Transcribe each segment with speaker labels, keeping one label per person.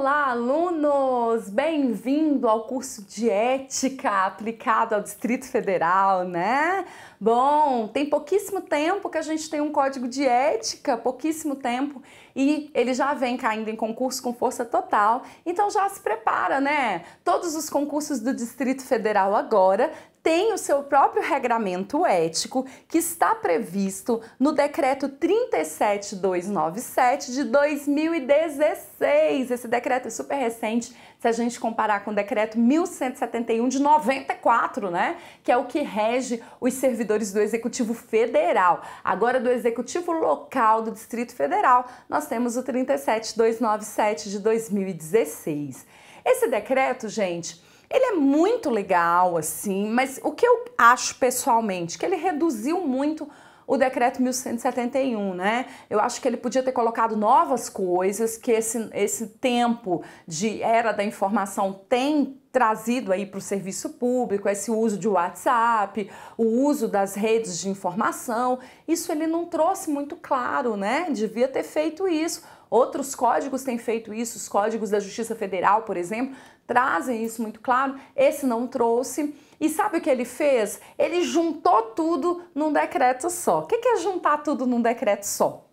Speaker 1: Olá, alunos! Bem-vindo ao curso de Ética aplicado ao Distrito Federal, né? Bom, tem pouquíssimo tempo que a gente tem um código de ética, pouquíssimo tempo, e ele já vem caindo em concurso com força total, então já se prepara, né? Todos os concursos do Distrito Federal agora tem o seu próprio regramento ético que está previsto no decreto 37297 de 2016. Esse decreto é super recente, se a gente comparar com o decreto 1171 de 94, né? Que é o que rege os servidores do Executivo Federal. Agora, do Executivo Local do Distrito Federal, nós temos o 37297 de 2016. Esse decreto, gente, ele é muito legal, assim, mas o que eu acho pessoalmente, que ele reduziu muito o decreto 1171, né? Eu acho que ele podia ter colocado novas coisas, que esse tempo de era da informação tem trazido aí para o serviço público, esse uso de WhatsApp, o uso das redes de informação, isso ele não trouxe muito claro, né? Devia ter feito isso. Outros códigos têm feito isso, os códigos da Justiça Federal, por exemplo, trazem isso muito claro, esse não trouxe. E sabe o que ele fez? Ele juntou tudo num decreto só. O que é juntar tudo num decreto só?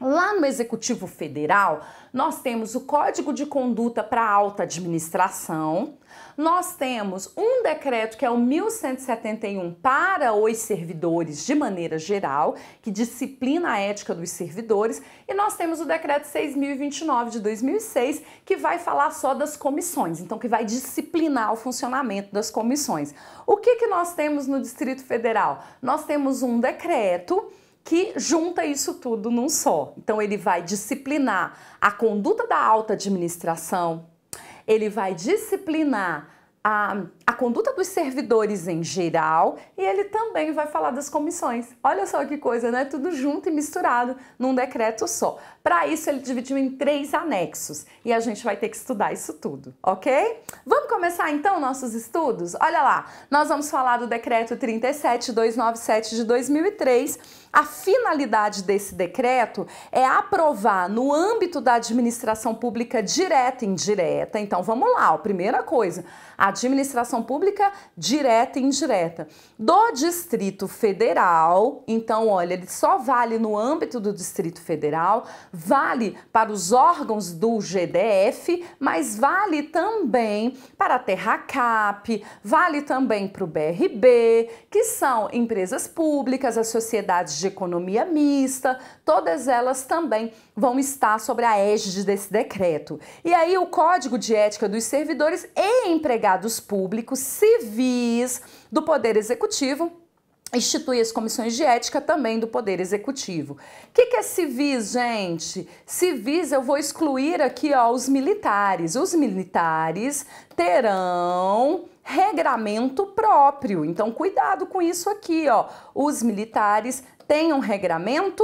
Speaker 1: Lá no Executivo Federal, nós temos o Código de Conduta para a Alta Administração, nós temos um decreto que é o 1171 para os servidores de maneira geral, que disciplina a ética dos servidores, e nós temos o decreto 6029 de 2006, que vai falar só das comissões, então que vai disciplinar o funcionamento das comissões. O que nós temos no Distrito Federal? Nós temos um decreto que junta isso tudo num só. Então ele vai disciplinar a conduta da alta administração, ele vai disciplinar a conduta dos servidores em geral e ele também vai falar das comissões. Olha só que coisa, né? Tudo junto e misturado num decreto só. Para isso ele dividiu em 3 anexos e a gente vai ter que estudar isso tudo, ok? Vamos começar então nossos estudos? Olha lá, nós vamos falar do decreto 37297 de 2003. A finalidade desse decreto é aprovar no âmbito da administração pública direta e indireta. Então vamos lá, ó, primeira coisa, administração pública direta e indireta do Distrito Federal. Então, olha, ele só vale no âmbito do Distrito Federal, vale para os órgãos do GDF, mas vale também para a Terracap, vale também para o BRB, que são empresas públicas, as sociedades de economia mista, todas elas também vão estar sobre a égide desse decreto. E aí o Código de Ética dos Servidores e Empregados Públicos Civis do Poder Executivo institui as comissões de ética também do Poder Executivo. O que é civis, gente? Civis eu vou excluir aqui, ó, os militares. Os militares terão regramento próprio. Então, cuidado com isso aqui, ó. Os militares têm um regramento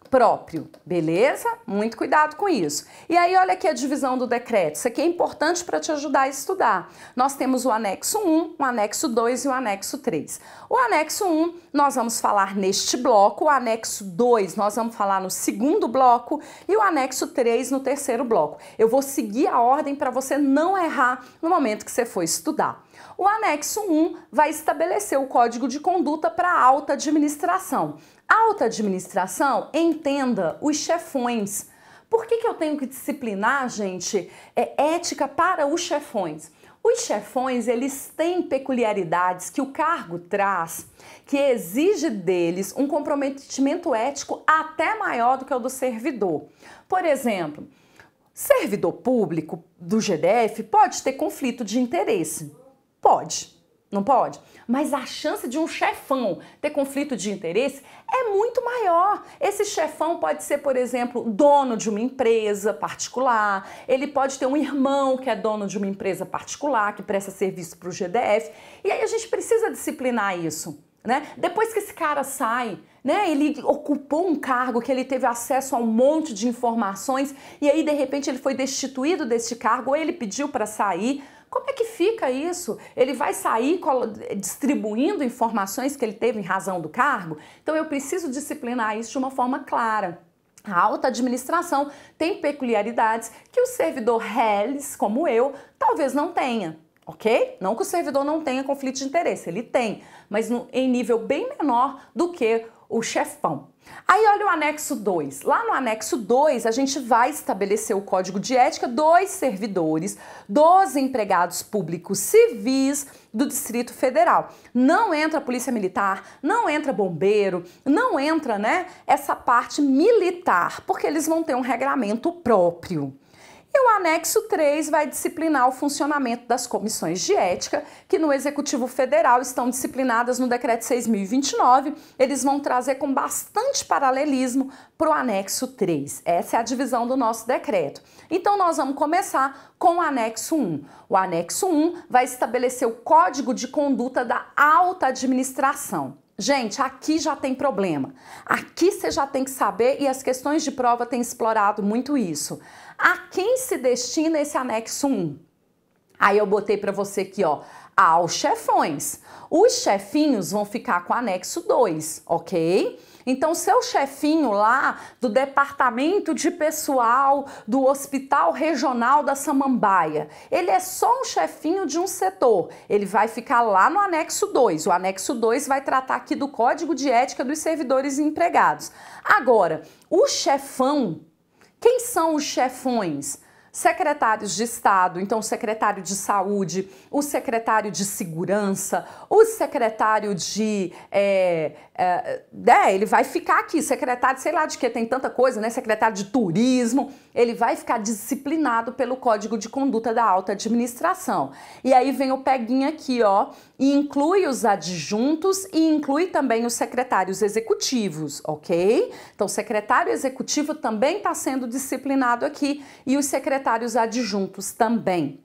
Speaker 1: próprio, beleza? Muito cuidado com isso. E aí, olha aqui a divisão do decreto. Isso aqui é importante para te ajudar a estudar. Nós temos o anexo 1, o anexo 2 e o anexo 3. O anexo 1, nós vamos falar neste bloco, o anexo 2, nós vamos falar no segundo bloco e o anexo 3 no terceiro bloco. Eu vou seguir a ordem para você não errar no momento que você for estudar. O anexo 1 vai estabelecer o Código de Conduta para a alta administração. Alta administração, entenda, os chefões. Por que eu tenho que disciplinar, gente, ética para os chefões? Os chefões, eles têm peculiaridades que o cargo traz, que exige deles um comprometimento ético até maior do que o do servidor. Por exemplo, servidor público do GDF pode ter conflito de interesse. Pode. Não pode? Mas a chance de um chefão ter conflito de interesse é muito maior. Esse chefão pode ser, por exemplo, dono de uma empresa particular, ele pode ter um irmão que é dono de uma empresa particular, que presta serviço para o GDF, e aí a gente precisa disciplinar isso, né? Depois que esse cara sai, né, ele ocupou um cargo que ele teve acesso a um monte de informações, e aí de repente ele foi destituído desse cargo, ou ele pediu para sair. Como é que fica isso? Ele vai sair distribuindo informações que ele teve em razão do cargo? Então eu preciso disciplinar isso de uma forma clara. A alta administração tem peculiaridades que o servidor reles, como eu, talvez não tenha, ok? Não que o servidor não tenha conflito de interesse, ele tem, mas em nível bem menor do que o chefão. Aí olha o anexo 2. Lá no anexo 2, a gente vai estabelecer o código de ética dos servidores, dos empregados públicos civis do Distrito Federal. Não entra Polícia Militar, não entra bombeiro, não entra, né, essa parte militar, porque eles vão ter um regramento próprio. E o anexo 3 vai disciplinar o funcionamento das comissões de ética, que no Executivo Federal estão disciplinadas no Decreto 6.029. Eles vão trazer com bastante paralelismo para o anexo 3. Essa é a divisão do nosso decreto. Então, nós vamos começar com o anexo 1. O anexo 1 vai estabelecer o Código de Conduta da Alta Administração. Gente, aqui já tem problema. Aqui você já tem que saber, e as questões de prova têm explorado muito isso. A quem se destina esse anexo 1? Aí eu botei para você aqui, ó, aos chefões. Os chefinhos vão ficar com o anexo 2, ok? Então, seu chefinho lá do departamento de pessoal do Hospital Regional da Samambaia, ele é só um chefinho de um setor. Ele vai ficar lá no anexo 2. O anexo 2 vai tratar aqui do Código de Ética dos Servidores e Empregados. Agora, o chefão, quem são os chefões? Secretários de Estado, então o secretário de Saúde, o secretário de Segurança, o secretário de... ele vai ficar aqui, secretário, sei lá de que, tem tanta coisa, né? Secretário de Turismo, ele vai ficar disciplinado pelo Código de Conduta da Alta Administração. E aí vem o peguinha aqui, ó, e inclui os adjuntos e inclui também os secretários executivos, ok? Então, o secretário executivo também está sendo disciplinado aqui e os secretários adjuntos também.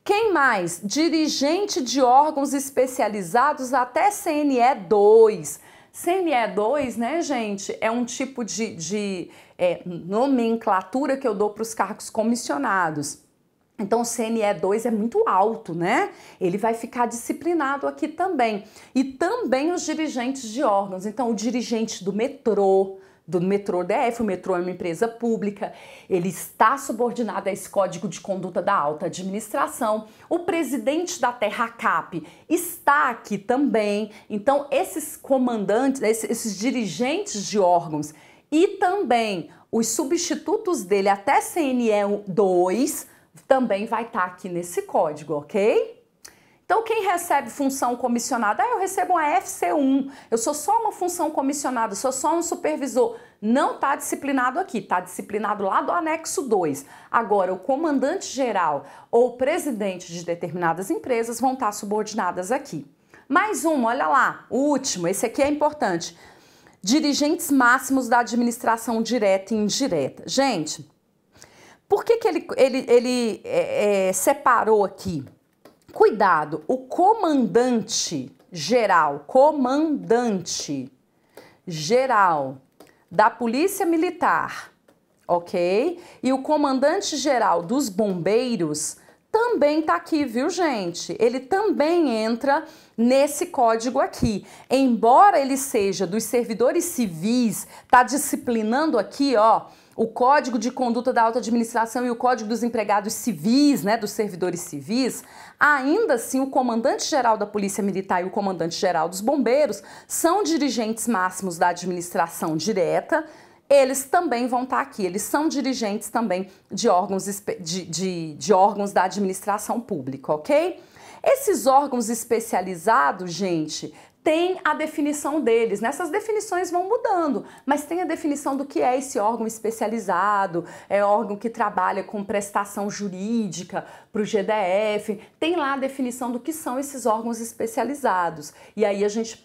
Speaker 1: Quem mais? Dirigente de órgãos especializados até CNE 2. CNE 2, né, gente, é um tipo de nomenclatura que eu dou para os cargos comissionados. Então, o CNE 2 é muito alto, né? Ele vai ficar disciplinado aqui também. E também os dirigentes de órgãos. Então, o dirigente do metrô DF, o metrô é uma empresa pública, ele está subordinado a esse Código de Conduta da Alta Administração. O presidente da Terracap está aqui também. Então, esses comandantes, esses dirigentes de órgãos e também os substitutos dele até CNE 2 também vai estar aqui nesse código, ok? Então, quem recebe função comissionada? Eu recebo uma FC1, eu sou só uma função comissionada, sou só um supervisor. Não está disciplinado aqui, está disciplinado lá do anexo 2. Agora, o comandante-geral ou o presidente de determinadas empresas vão estar subordinadas aqui. Mais um, olha lá, o último, esse aqui é importante. Dirigentes máximos da administração direta e indireta. Gente, por que ele separou aqui? Cuidado, o comandante geral da Polícia Militar, ok? E o comandante geral dos bombeiros também tá aqui, viu, gente? Ele também entra nesse código aqui. Embora ele seja dos servidores civis, tá disciplinando aqui, ó, o Código de Conduta da Alta Administração e o Código dos Empregados Civis, né, dos servidores civis, ainda assim o comandante-geral da Polícia Militar e o comandante-geral dos bombeiros são dirigentes máximos da administração direta. Eles também vão estar aqui, eles são dirigentes também de órgãos, de órgãos da administração pública, ok? Esses órgãos especializados, gente, tem a definição deles. Nessas definições vão mudando, mas tem a definição do que é esse órgão especializado, é órgão que trabalha com prestação jurídica para o GDF, tem lá a definição do que são esses órgãos especializados. E aí a gente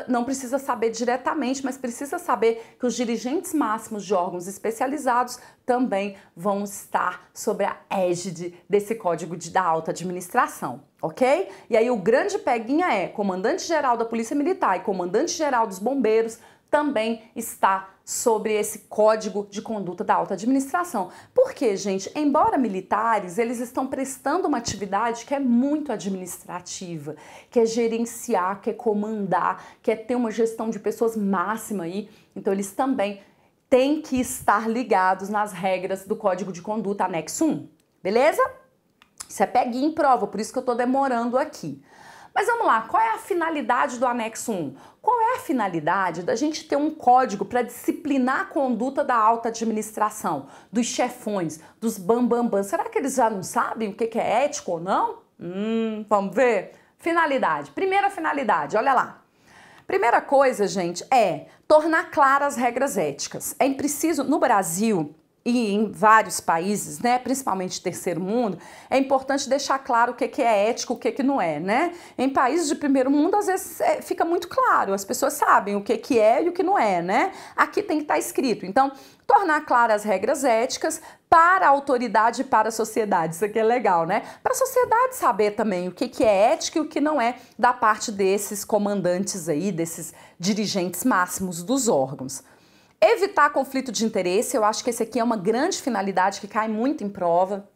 Speaker 1: não precisa saber diretamente, mas precisa saber que os dirigentes máximos de órgãos especializados também vão estar sob a égide desse Código da Alta Administração, ok? E aí o grande peguinha é comandante-geral da Polícia Militar e comandante-geral dos bombeiros também está sobre esse Código de Conduta da Alta Administração. Por quê, gente? Embora militares, eles estão prestando uma atividade que é muito administrativa, que é gerenciar, que é comandar, que é ter uma gestão de pessoas máxima aí. Então, eles também tem que estar ligados nas regras do Código de Conduta Anexo 1, beleza? Isso é peguinha em prova, por isso que eu tô demorando aqui. Mas vamos lá, qual é a finalidade do Anexo 1? Qual é a finalidade da gente ter um código para disciplinar a conduta da alta administração, dos chefões, dos bambambam? Será que eles já não sabem o que é ético ou não? Vamos ver? Finalidade. Primeira finalidade, olha lá. Primeira coisa, gente, é tornar claras as regras éticas. É preciso, no Brasil e em vários países, né, principalmente terceiro mundo, é importante deixar claro o que é ético, o que não é, né? Em países de primeiro mundo, às vezes fica muito claro, as pessoas sabem o que é e o que não é, né? Aqui tem que estar escrito. Então, tornar claras as regras éticas para a autoridade e para a sociedade. Isso aqui é legal, né? Para a sociedade saber também o que é ético e o que não é da parte desses comandantes aí, desses dirigentes máximos dos órgãos. Evitar conflito de interesse, eu acho que esse aqui é uma grande finalidade que cai muito em prova.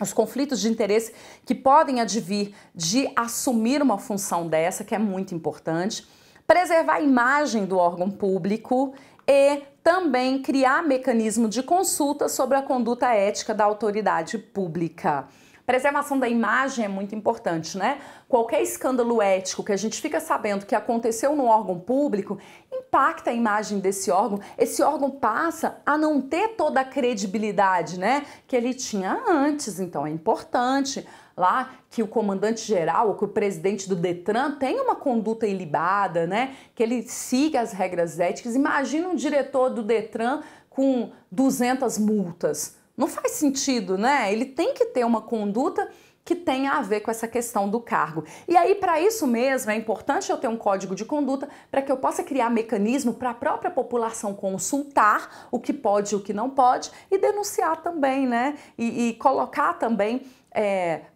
Speaker 1: Os conflitos de interesse que podem advir de assumir uma função dessa, que é muito importante. Preservar a imagem do órgão público e também criar mecanismo de consulta sobre a conduta ética da autoridade pública. Preservação da imagem é muito importante, né? Qualquer escândalo ético que a gente fica sabendo que aconteceu no órgão público impacta a imagem desse órgão. Esse órgão passa a não ter toda a credibilidade, né, que ele tinha antes. Então é importante lá que o comandante-geral ou que o presidente do Detran tenha uma conduta ilibada, né, que ele siga as regras éticas. Imagina um diretor do Detran com 200 multas. Não faz sentido, né? Ele tem que ter uma conduta que tenha a ver com essa questão do cargo. E aí, para isso mesmo, é importante eu ter um código de conduta para que eu possa criar mecanismo para a própria população consultar o que pode e o que não pode e denunciar também, né? E colocar também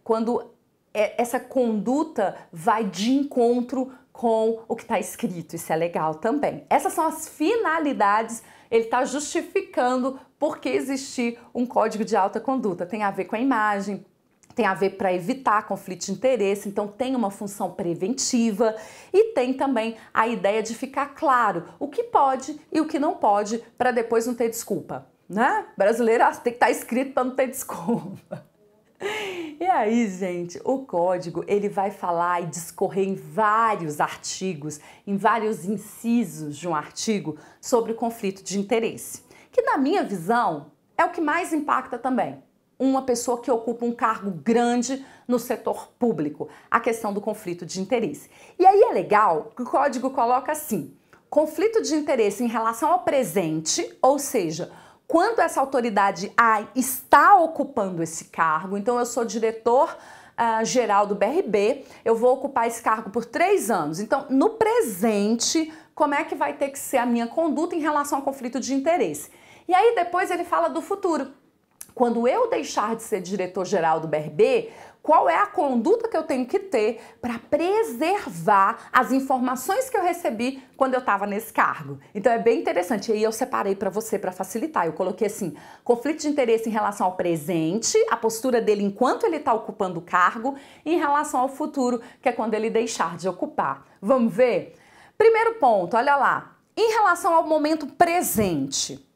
Speaker 1: quando essa conduta vai de encontro com o que está escrito. Isso é legal também. Essas são as finalidades. Ele está justificando por que existir um código de alta conduta. Tem a ver com a imagem, tem a ver para evitar conflito de interesse, então tem uma função preventiva e tem também a ideia de ficar claro o que pode e o que não pode para depois não ter desculpa, né? Brasileiro tem que estar escrito para não ter desculpa. E aí, gente, o código ele vai falar e discorrer em vários artigos, em vários incisos de um artigo sobre o conflito de interesse, que na minha visão é o que mais impacta também uma pessoa que ocupa um cargo grande no setor público, a questão do conflito de interesse. E aí é legal que o código coloca assim: conflito de interesse em relação ao presente, ou seja, quando essa autoridade está ocupando esse cargo. Então eu sou diretor geral do BRB, eu vou ocupar esse cargo por 3 anos. Então, no presente, como é que vai ter que ser a minha conduta em relação ao conflito de interesse? E aí depois ele fala do futuro. Quando eu deixar de ser diretor-geral do BRB, qual é a conduta que eu tenho que ter para preservar as informações que eu recebi quando eu estava nesse cargo? Então é bem interessante. E aí eu separei para você para facilitar. Eu coloquei assim: conflito de interesse em relação ao presente, a postura dele enquanto ele está ocupando o cargo, e em relação ao futuro, que é quando ele deixar de ocupar. Vamos ver? Primeiro ponto, olha lá. Em relação ao momento presente.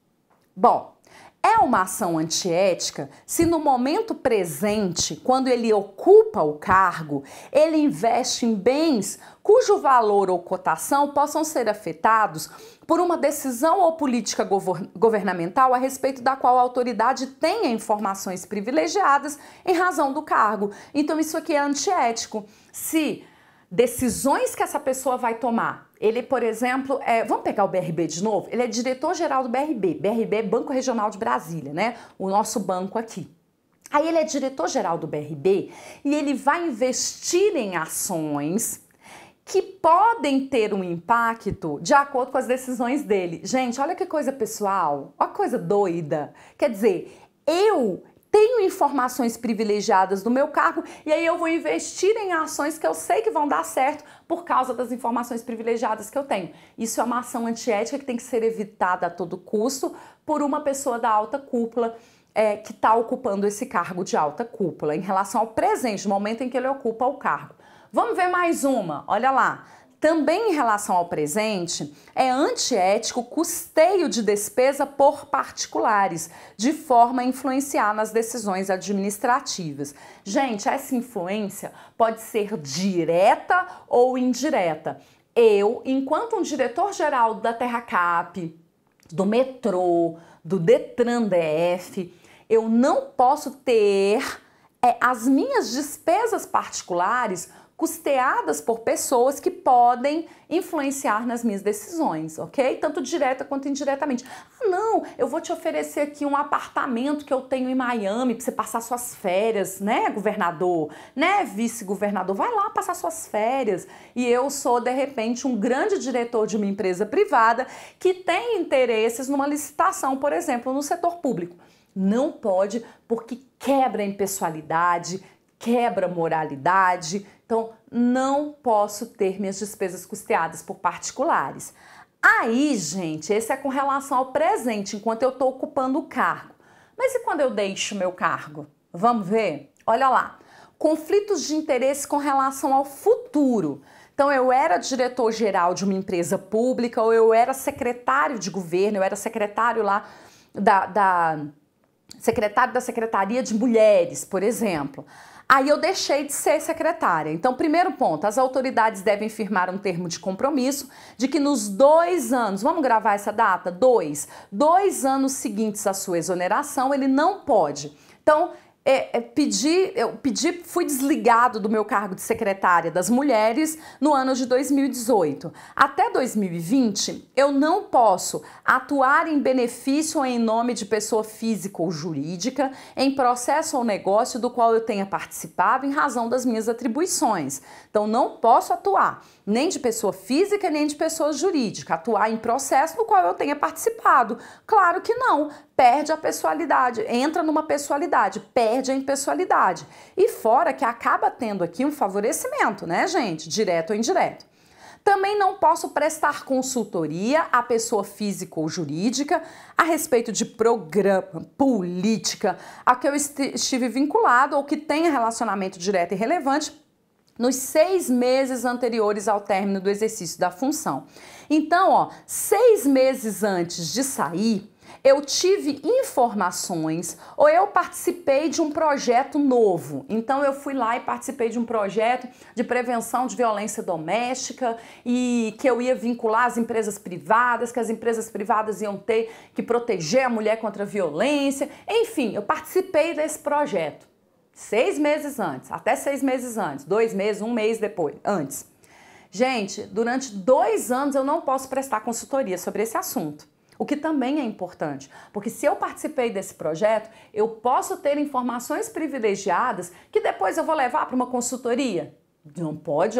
Speaker 1: Bom, é uma ação antiética se no momento presente, quando ele ocupa o cargo, ele investe em bens cujo valor ou cotação possam ser afetados por uma decisão ou política governamental a respeito da qual a autoridade tenha informações privilegiadas em razão do cargo. Então isso aqui é antiético. Se decisões que essa pessoa vai tomar, ele, por exemplo, vamos pegar o BRB de novo? Ele é diretor-geral do BRB. BRB é Banco Regional de Brasília, né? O nosso banco aqui. Aí ele é diretor-geral do BRB e ele vai investir em ações que podem ter um impacto de acordo com as decisões dele. Gente, olha que coisa pessoal, olha que coisa doida. Quer dizer, eu tenho informações privilegiadas do meu cargo e aí eu vou investir em ações que eu sei que vão dar certo por causa das informações privilegiadas que eu tenho. Isso é uma ação antiética que tem que ser evitada a todo custo por uma pessoa da alta cúpula que está ocupando esse cargo de alta cúpula, em relação ao presente, no momento em que ele ocupa o cargo. Vamos ver mais uma, olha lá. Também em relação ao presente, é antiético o custeio de despesa por particulares, de forma a influenciar nas decisões administrativas. Gente, essa influência pode ser direta ou indireta. Eu, enquanto um diretor-geral da Terracap, do metrô, do Detran DF, eu não posso ter as minhas despesas particulares custeadas por pessoas que podem influenciar nas minhas decisões, ok? Tanto direta quanto indiretamente. Ah, não, eu vou te oferecer aqui um apartamento que eu tenho em Miami para você passar suas férias, né, governador, né, vice-governador, vai lá passar suas férias. E eu sou, de repente, um grande diretor de uma empresa privada que tem interesses numa licitação, por exemplo, no setor público. Não pode, porque quebra a impessoalidade, quebra a moralidade. Então, não posso ter minhas despesas custeadas por particulares. Aí, gente, esse é com relação ao presente, enquanto eu estou ocupando o cargo. Mas e quando eu deixo meu cargo? Vamos ver? Olha lá. Conflitos de interesse com relação ao futuro. Então, eu era diretor-geral de uma empresa pública, ou eu era secretário de governo, eu era secretário lá secretário da Secretaria de Mulheres, por exemplo. Aí eu deixei de ser secretária. Então, primeiro ponto, as autoridades devem firmar um termo de compromisso de que nos 2 anos, vamos gravar essa data? 2 anos seguintes à sua exoneração, ele não pode. Então, fui desligado do meu cargo de secretária das mulheres no ano de 2018. Até 2020, eu não posso atuar em benefício ou em nome de pessoa física ou jurídica em processo ou negócio do qual eu tenha participado em razão das minhas atribuições. Então, não posso atuar nem de pessoa física, nem de pessoa jurídica, atuar em processo no qual eu tenha participado. Claro que não. Perde a pessoalidade, entra numa pessoalidade, perde a impessoalidade. E fora que acaba tendo aqui um favorecimento, né, gente? Direto ou indireto. Também não posso prestar consultoria à pessoa física ou jurídica a respeito de programa, política, a que eu estive vinculado ou que tenha relacionamento direto e relevante nos 6 meses anteriores ao término do exercício da função. Então, 6 meses antes de sair, eu tive informações ou eu participei de um projeto novo. Então eu fui lá e participei de um projeto de prevenção de violência doméstica e que eu ia vincular as empresas privadas, que as empresas privadas iam ter que proteger a mulher contra a violência. Enfim, eu participei desse projeto 6 meses antes, até 6 meses antes, 2 meses, 1 mês depois, antes. Gente, durante 2 anos eu não posso prestar consultoria sobre esse assunto. O que também é importante, porque se eu participei desse projeto, eu posso ter informações privilegiadas que depois eu vou levar para uma consultoria. Não pode,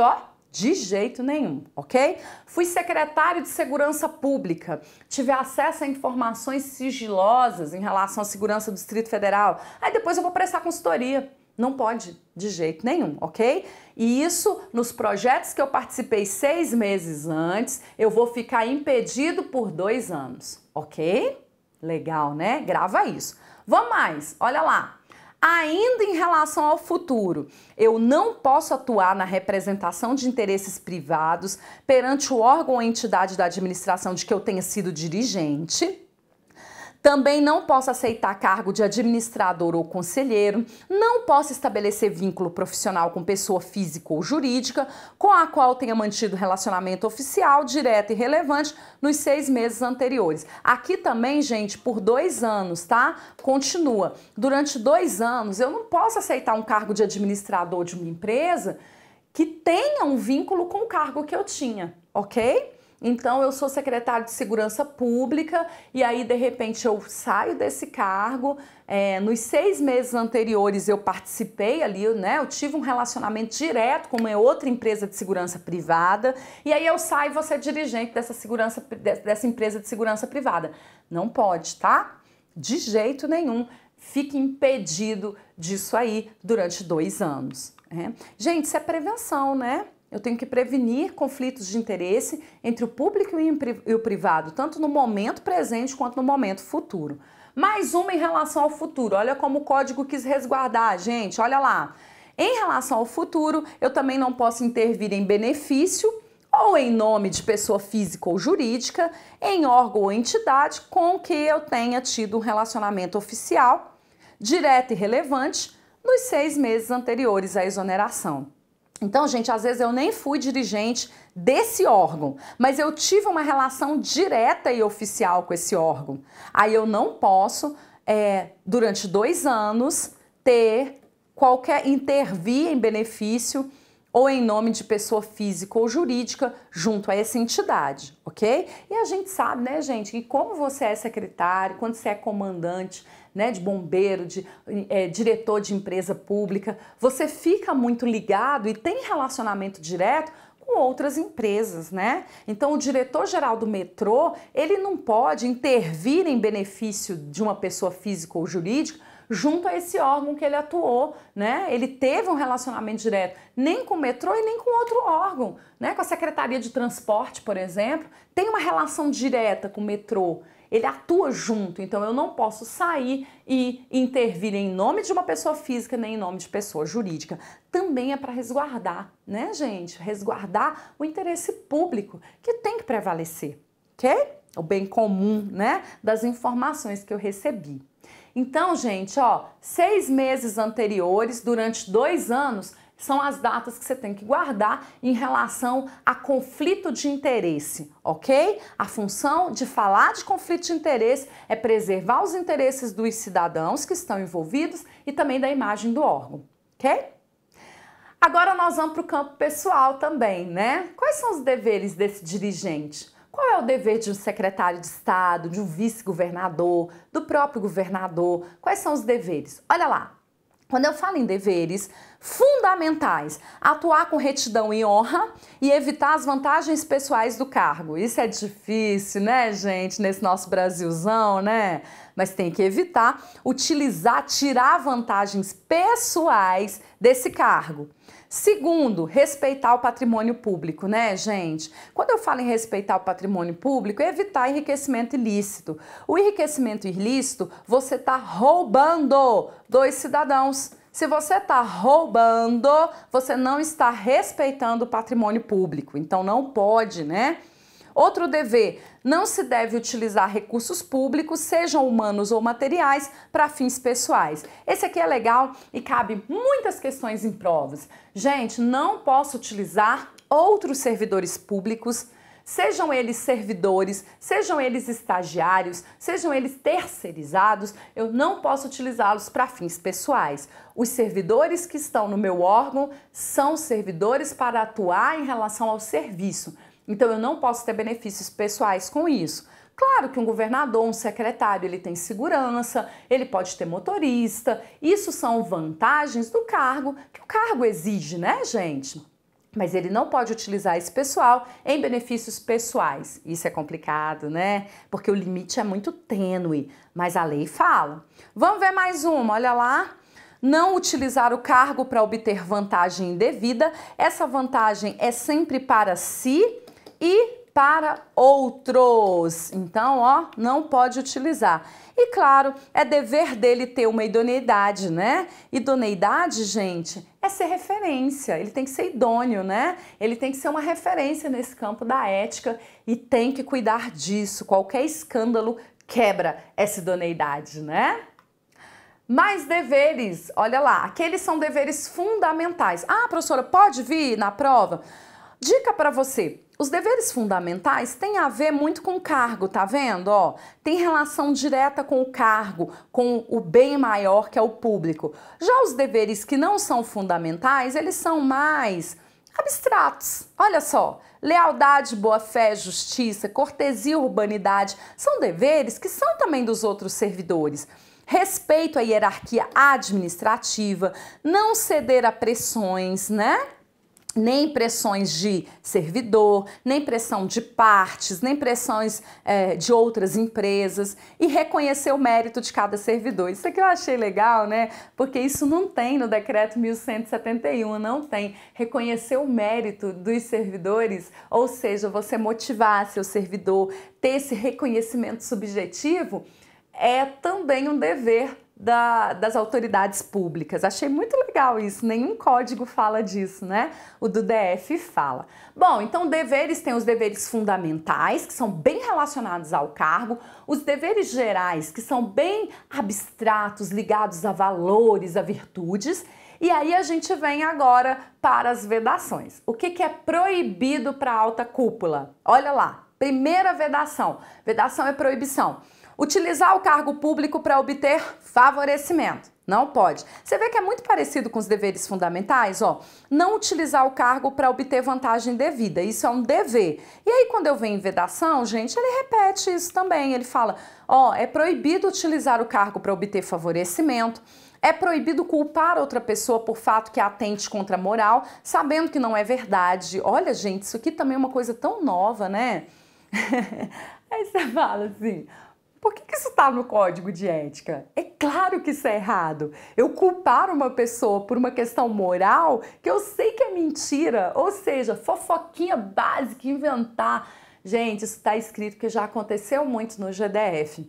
Speaker 1: de jeito nenhum, ok? Fui secretário de Segurança Pública, tive acesso a informações sigilosas em relação à segurança do Distrito Federal. Aí depois eu vou prestar consultoria. Não pode, de jeito nenhum, ok? E isso, nos projetos que eu participei 6 meses antes, eu vou ficar impedido por 2 anos, ok? Legal, né? Grava isso. Vamos mais, olha lá. Ainda em relação ao futuro, eu não posso atuar na representação de interesses privados perante o órgão ou entidade da administração de que eu tenha sido dirigente. Também não posso aceitar cargo de administrador ou conselheiro, não posso estabelecer vínculo profissional com pessoa física ou jurídica com a qual tenha mantido relacionamento oficial, direto e relevante nos 6 meses anteriores. Aqui também, gente, por 2 anos, tá? Continua. Durante 2 anos, eu não posso aceitar um cargo de administrador de uma empresa que tenha um vínculo com o cargo que eu tinha, ok? Então, eu sou secretário de Segurança Pública e aí, de repente, eu saio desse cargo. Nos 6 meses anteriores, eu participei ali, né? Eu tive um relacionamento direto com uma outra empresa de segurança privada e aí eu saio e vou ser dirigente dessa empresa de segurança privada. Não pode, tá? De jeito nenhum. Fique impedido disso aí durante 2 anos. Gente, isso é prevenção, né? Eu tenho que prevenir conflitos de interesse entre o público e o privado, tanto no momento presente quanto no momento futuro. Mais uma em relação ao futuro. Olha como o código quis resguardar, gente. Olha lá. Em relação ao futuro, eu também não posso intervir em benefício ou em nome de pessoa física ou jurídica, em órgão ou entidade com que eu tenha tido um relacionamento oficial, direto e relevante, nos 6 meses anteriores à exoneração. Então, gente, às vezes eu nem fui dirigente desse órgão, mas eu tive uma relação direta e oficial com esse órgão. Aí eu não posso, durante 2 anos, intervir em benefício ou em nome de pessoa física ou jurídica junto a essa entidade, ok? E a gente sabe, né, gente, que como você é secretário, quando você é comandante, né, de bombeiro, diretor de empresa pública, você fica muito ligado e tem relacionamento direto com outras empresas, né? Então, o diretor-geral do metrô, ele não pode intervir em benefício de uma pessoa física ou jurídica junto a esse órgão que ele atuou, né? Ele teve um relacionamento direto nem com o metrô e nem com outro órgão, né? Com a Secretaria de Transporte, por exemplo, tem uma relação direta com o metrô. Ele atua junto, então eu não posso sair e intervir em nome de uma pessoa física nem em nome de pessoa jurídica. Também é para resguardar, né, gente? Resguardar o interesse público, que tem que prevalecer, ok? O bem comum, né, das informações que eu recebi. Então, gente, 6 meses anteriores, durante 2 anos, são as datas que você tem que guardar em relação a conflito de interesse, ok? A função de falar de conflito de interesse é preservar os interesses dos cidadãos que estão envolvidos e também da imagem do órgão, ok? Agora nós vamos para o campo pessoal também, né? Quais são os deveres desse dirigente? Qual é o dever de um secretário de Estado, de um vice-governador, do próprio governador? Quais são os deveres? Olha lá. Quando eu falo em deveres fundamentais, atuar com retidão e honra e evitar as vantagens pessoais do cargo. Isso é difícil, né, gente, nesse nosso Brasilzão, né? Mas tem que evitar tirar vantagens pessoais desse cargo. Segundo, respeitar o patrimônio público, né, gente? Quando eu falo em respeitar o patrimônio público, é evitar enriquecimento ilícito. O enriquecimento ilícito, você está roubando dos cidadãos. Se você está roubando, você não está respeitando o patrimônio público. Então, não pode, né? Outro dever, não se deve utilizar recursos públicos, sejam humanos ou materiais, para fins pessoais. Esse aqui é legal e cabe muitas questões em provas. Gente, não posso utilizar outros servidores públicos, sejam eles servidores, sejam eles estagiários, sejam eles terceirizados, eu não posso utilizá-los para fins pessoais. Os servidores que estão no meu órgão são servidores para atuar em relação ao serviço. Então, eu não posso ter benefícios pessoais com isso. Claro que um governador, um secretário, ele tem segurança, ele pode ter motorista. Isso são vantagens do cargo, que o cargo exige, né, gente? Mas ele não pode utilizar esse pessoal em benefícios pessoais. Isso é complicado, né? Porque o limite é muito tênue, mas a lei fala. Vamos ver mais uma, olha lá. Não utilizar o cargo para obter vantagem indevida. Essa vantagem é sempre para si e para outros. Então, não pode utilizar. E claro, é dever dele ter uma idoneidade, né? Idoneidade, gente, é ser referência. Ele tem que ser idôneo, né? Ele tem que ser uma referência nesse campo da ética e tem que cuidar disso. Qualquer escândalo quebra essa idoneidade, né? Mais deveres, olha lá, aqueles são deveres fundamentais. Ah, professora, pode vir na prova? Dica para você. Os deveres fundamentais têm a ver muito com o cargo, tá vendo? Tem relação direta com o cargo, com o bem maior que é o público. Já os deveres que não são fundamentais, eles são mais abstratos. Olha só, lealdade, boa-fé, justiça, cortesia, urbanidade, são deveres que são também dos outros servidores. Respeito à hierarquia administrativa, não ceder a pressões, né? Nem pressões de servidor, nem pressão de partes, nem pressões de outras empresas e reconhecer o mérito de cada servidor. Isso aqui eu achei legal, né? Porque isso não tem no Decreto 1171, não tem. Reconhecer o mérito dos servidores, ou seja, você motivar seu servidor, ter esse reconhecimento subjetivo, é também um dever das autoridades públicas. Achei muito legal isso, nenhum código fala disso, né? O do DF fala. Bom, então deveres tem os deveres fundamentais, que são bem relacionados ao cargo, os deveres gerais, que são bem abstratos, ligados a valores, a virtudes, e aí a gente vem agora para as vedações. O que é proibido para a alta cúpula? Olha lá, primeira vedação. Vedação é proibição. Utilizar o cargo público para obter favorecimento. Não pode. Você vê que é muito parecido com os deveres fundamentais, ó. Não utilizar o cargo para obter vantagem devida. Isso é um dever. E aí, quando eu venho em vedação, gente, ele repete isso também. Ele fala, ó, é proibido utilizar o cargo para obter favorecimento. É proibido culpar outra pessoa por fato que atente contra a moral, sabendo que não é verdade. Olha, gente, isso aqui também é uma coisa tão nova, né? Aí você fala assim... Por que isso está no código de ética? É claro que isso é errado. Eu culpar uma pessoa por uma questão moral que eu sei que é mentira, ou seja, fofoquinha básica, inventar. Gente, isso está escrito que já aconteceu muito no GDF.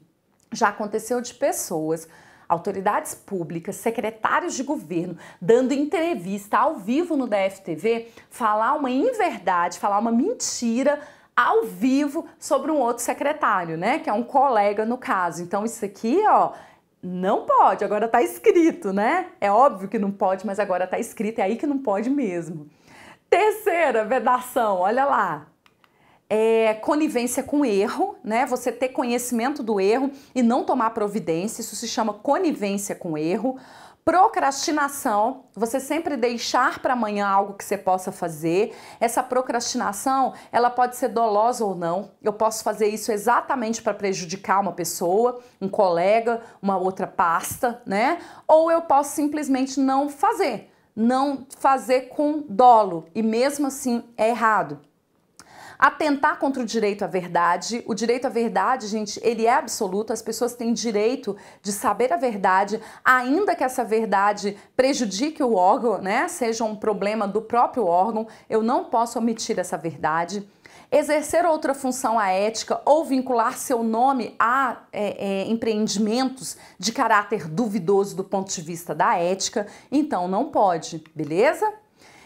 Speaker 1: Já aconteceu de pessoas, autoridades públicas, secretários de governo, dando entrevista ao vivo no DFTV, falar uma inverdade, falar uma mentira ao vivo sobre um outro secretário, né? Que é um colega no caso. Então isso aqui, ó, não pode, agora tá escrito, né? É óbvio que não pode, mas agora tá escrito, é aí que não pode mesmo. Terceira vedação, olha lá. É conivência com erro, né? Você ter conhecimento do erro e não tomar providência, isso se chama conivência com erro. Procrastinação, você sempre deixar para amanhã algo que você possa fazer. Essa procrastinação, ela pode ser dolosa ou não. Eu posso fazer isso exatamente para prejudicar uma pessoa, um colega, uma outra pasta, né? Ou eu posso simplesmente não fazer com dolo e mesmo assim é errado. Atentar contra o direito à verdade. O direito à verdade, gente, ele é absoluto. As pessoas têm direito de saber a verdade, ainda que essa verdade prejudique o órgão, né? Seja um problema do próprio órgão. Eu não posso omitir essa verdade. Exercer outra função à ética ou vincular seu nome a empreendimentos de caráter duvidoso do ponto de vista da ética. Então, não pode, beleza?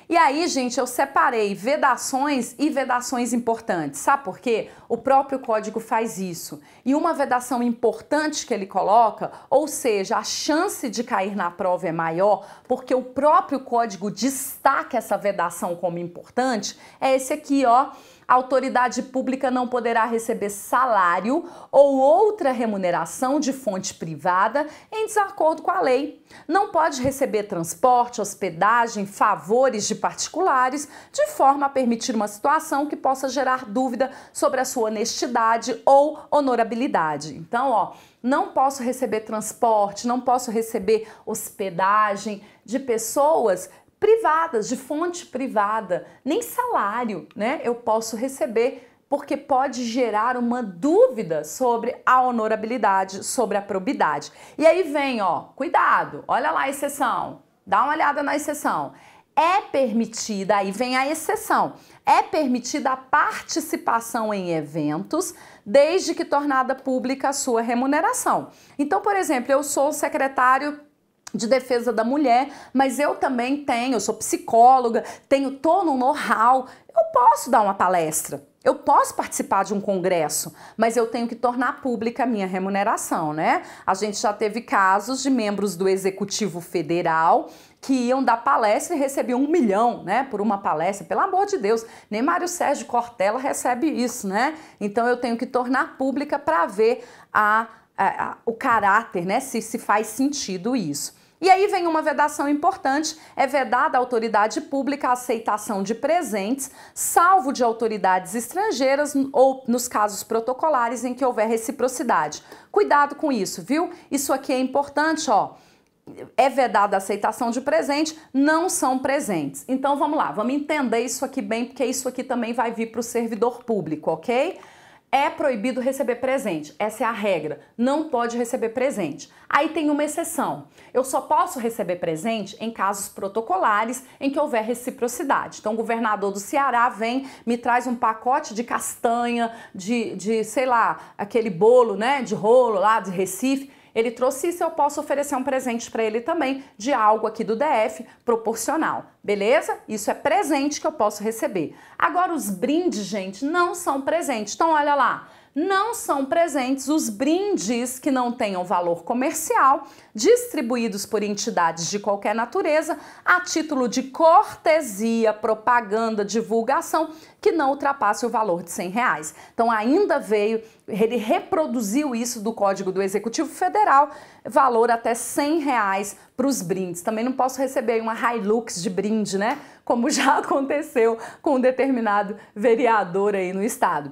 Speaker 1: E aí, gente, eu separei vedações e vedações importantes. Sabe por quê? O próprio código faz isso. E uma vedação importante que ele coloca, ou seja, a chance de cair na prova é maior, porque o próprio código destaca essa vedação como importante, é esse aqui, ó. A autoridade pública não poderá receber salário ou outra remuneração de fonte privada em desacordo com a lei. Não pode receber transporte, hospedagem, favores de particulares, de forma a permitir uma situação que possa gerar dúvida sobre a sua honestidade ou honorabilidade. Então, ó, não posso receber transporte, não posso receber hospedagem de pessoas privadas, de fonte privada, nem salário, né? Eu posso receber porque pode gerar uma dúvida sobre a honorabilidade, sobre a probidade. E aí vem, ó, cuidado, olha lá a exceção, dá uma olhada na exceção. É permitida, aí vem a exceção, é permitida a participação em eventos, desde que tornada pública a sua remuneração. Então, por exemplo, eu sou secretário de defesa da mulher, mas eu também eu sou psicóloga, tô no know-how, eu posso dar uma palestra, eu posso participar de um congresso, mas eu tenho que tornar pública a minha remuneração, né? A gente já teve casos de membros do Executivo Federal que iam dar palestra e recebiam 1 milhão, né, por uma palestra. Pelo amor de Deus, nem Mário Sérgio Cortella recebe isso, né? Então eu tenho que tornar pública para ver o caráter, né, se faz sentido isso. E aí vem uma vedação importante, é vedada à autoridade pública a aceitação de presentes, salvo de autoridades estrangeiras ou nos casos protocolares em que houver reciprocidade. Cuidado com isso, viu? Isso aqui é importante, ó. É vedada a aceitação de presente, não são presentes. Então vamos lá, vamos entender isso aqui bem, porque isso aqui também vai vir para o servidor público, ok? É proibido receber presente, essa é a regra, não pode receber presente. Aí tem uma exceção, eu só posso receber presente em casos protocolares em que houver reciprocidade. Então o governador do Ceará vem, me traz um pacote de castanha, sei lá, aquele bolo, né, de rolo lá de Recife, ele trouxe isso, eu posso oferecer um presente para ele também de algo aqui do DF proporcional, beleza? Isso é presente que eu posso receber. Agora os brindes, gente, não são presentes. Então olha lá, não são presentes os brindes que não tenham valor comercial, distribuídos por entidades de qualquer natureza, a título de cortesia, propaganda, divulgação, que não ultrapasse o valor de R$100. Então ainda veio, ele reproduziu isso do Código do Executivo Federal, valor até R$100 para os brindes. Também não posso receber uma Hilux de brinde, né? Como já aconteceu com um determinado vereador aí no estado.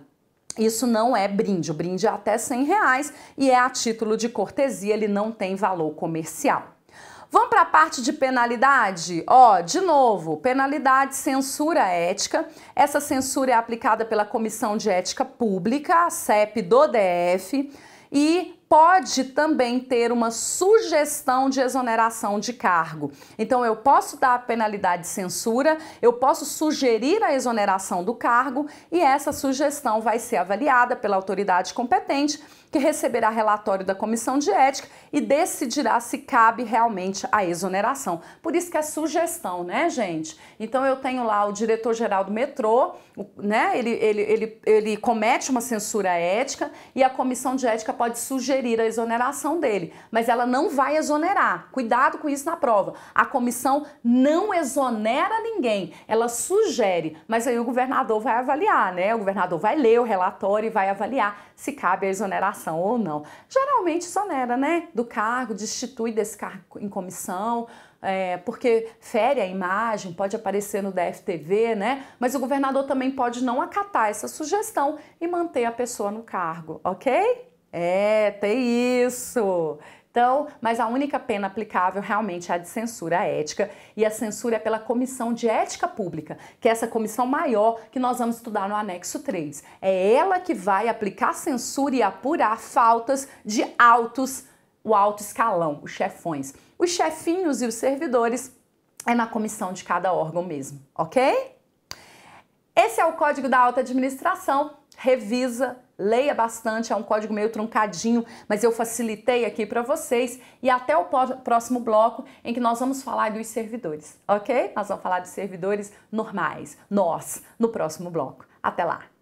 Speaker 1: Isso não é brinde, o brinde é até R$100 e é a título de cortesia, ele não tem valor comercial. Vamos para a parte de penalidade? Ó, de novo, penalidade, censura ética. Essa censura é aplicada pela Comissão de Ética Pública, a CEP do DF, e pode também ter uma sugestão de exoneração de cargo. Então eu posso dar a penalidade de censura, eu posso sugerir a exoneração do cargo e essa sugestão vai ser avaliada pela autoridade competente, que receberá relatório da Comissão de Ética e decidirá se cabe realmente a exoneração. Por isso que é sugestão, né, gente? Então eu tenho lá o diretor-geral do metrô, né? Ele comete uma censura ética e a Comissão de Ética pode sugerir a exoneração dele, mas ela não vai exonerar. Cuidado com isso na prova. A comissão não exonera ninguém, ela sugere, mas aí o governador vai avaliar, né? O governador vai ler o relatório e vai avaliar se cabe a exoneração ou não. Geralmente exonera, né? Do cargo, destitui desse cargo em comissão, porque fere a imagem, pode aparecer no DFTV, né? Mas o governador também pode não acatar essa sugestão e manter a pessoa no cargo, ok? Tem isso. Então, mas a única pena aplicável realmente é a de censura ética e a censura é pela Comissão de Ética Pública, que é essa comissão maior que nós vamos estudar no anexo 3. É ela que vai aplicar censura e apurar faltas de o alto escalão, os chefões. Os chefinhos e os servidores é na comissão de cada órgão mesmo, ok? Esse é o Código da Alta Administração. Revisa, leia bastante, é um código meio truncadinho, mas eu facilitei aqui para vocês. E até o próximo bloco em que nós vamos falar dos servidores, ok? Nós vamos falar dos servidores normais, no próximo bloco. Até lá!